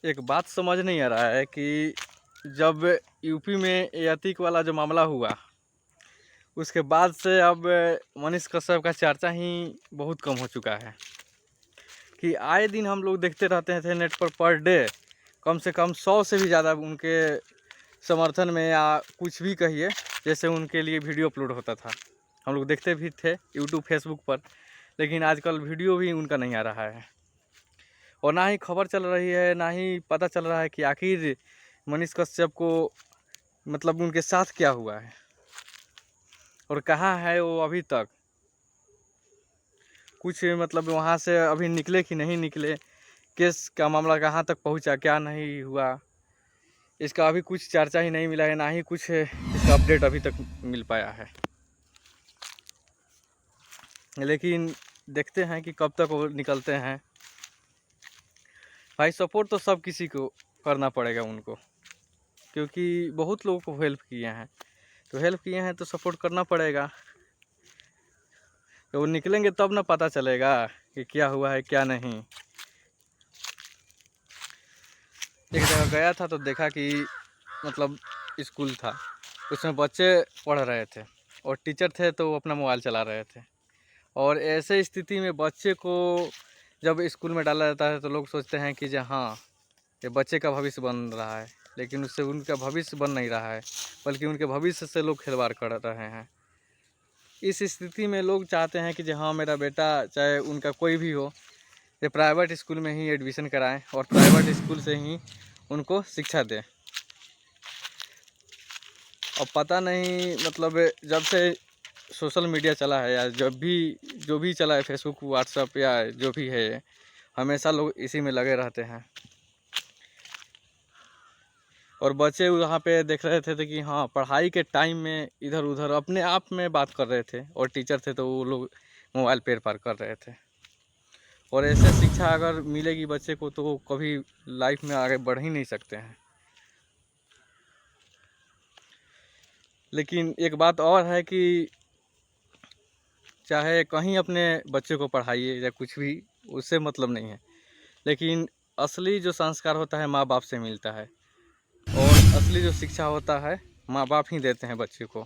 एक बात समझ नहीं आ रहा है कि जब यूपी में ये अतीक वाला जो मामला हुआ उसके बाद से अब मनीष कश्यप का चर्चा ही बहुत कम हो चुका है कि आए दिन हम लोग देखते रहते थे नेट पर डे कम से कम 100 से भी ज़्यादा उनके समर्थन में या कुछ भी कहिए, जैसे उनके लिए वीडियो अपलोड होता था। हम लोग देखते भी थे यूट्यूब फेसबुक पर, लेकिन आजकल वीडियो भी उनका नहीं आ रहा है और ना ही खबर चल रही है, ना ही पता चल रहा है कि आखिर मनीष कश्यप को मतलब उनके साथ क्या हुआ है और कहाँ है वो अभी तक। कुछ मतलब वहाँ से अभी निकले कि नहीं निकले, केस का मामला कहाँ तक पहुँचा, क्या नहीं हुआ, इसका अभी कुछ चर्चा ही नहीं मिला है, ना ही कुछ इसका अपडेट अभी तक मिल पाया है। लेकिन देखते हैं कि कब तक वो निकलते हैं। भाई सपोर्ट तो सब किसी को करना पड़ेगा उनको, क्योंकि बहुत लोगों को हेल्प किए हैं, तो हेल्प किए हैं तो सपोर्ट करना पड़ेगा। तो वो निकलेंगे तब ना पता चलेगा कि क्या हुआ है क्या नहीं। एक जगह गया था तो देखा कि मतलब स्कूल था, उसमें बच्चे पढ़ रहे थे और टीचर थे तो वो अपना मोबाइल चला रहे थे। और ऐसे स्थिति में बच्चे को जब स्कूल में डाला जाता है तो लोग सोचते हैं कि जो हाँ ये बच्चे का भविष्य बन रहा है, लेकिन उससे उनका भविष्य बन नहीं रहा है, बल्कि उनके भविष्य से लोग खिलवाड़ कर रहे हैं। इस स्थिति में लोग चाहते हैं कि जो हाँ मेरा बेटा चाहे उनका कोई भी हो, ये प्राइवेट स्कूल में ही एडमिशन कराएं और प्राइवेट स्कूल से ही उनको शिक्षा दें। अब पता नहीं मतलब जब से सोशल मीडिया चला है या जब भी जो भी चला है, फेसबुक व्हाट्सएप या जो भी है, हमेशा लोग इसी में लगे रहते हैं। और बच्चे वहाँ पे देख रहे थे कि हाँ पढ़ाई के टाइम में इधर उधर अपने आप में बात कर रहे थे और टीचर थे तो वो लोग मोबाइल पेर पार कर रहे थे। और ऐसे शिक्षा अगर मिलेगी बच्चे को तो वो कभी लाइफ में आगे बढ़ ही नहीं सकते हैं। लेकिन एक बात और है कि चाहे कहीं अपने बच्चे को पढ़ाइए या कुछ भी, उससे मतलब नहीं है, लेकिन असली जो संस्कार होता है माँ बाप से मिलता है और असली जो शिक्षा होता है माँ बाप ही देते हैं बच्चे को।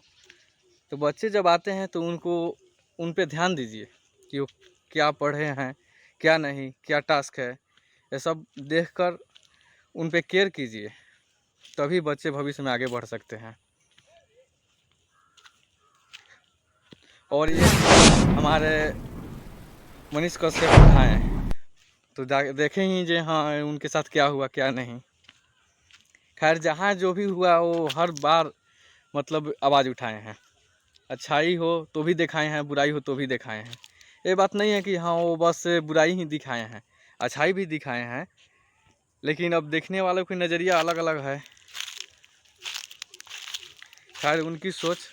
तो बच्चे जब आते हैं तो उन पे ध्यान दीजिए कि वो क्या पढ़े हैं क्या नहीं, क्या टास्क है, ये सब देखकर उन पे केयर कीजिए, तभी बच्चे भविष्य में आगे बढ़ सकते हैं। और ये हमारे मनीष कश्यप उठाएँ तो देखें ही जे हाँ उनके साथ क्या हुआ क्या नहीं। खैर जहाँ जो भी हुआ वो हर बार मतलब आवाज़ उठाए हैं, अच्छाई हो तो भी दिखाए हैं, बुराई हो तो भी दिखाए हैं। ये बात नहीं है कि हाँ वो बस बुराई ही दिखाए हैं, अच्छाई भी दिखाए हैं, लेकिन अब देखने वालों की नज़रिया अलग अलग है। खैर उनकी सोच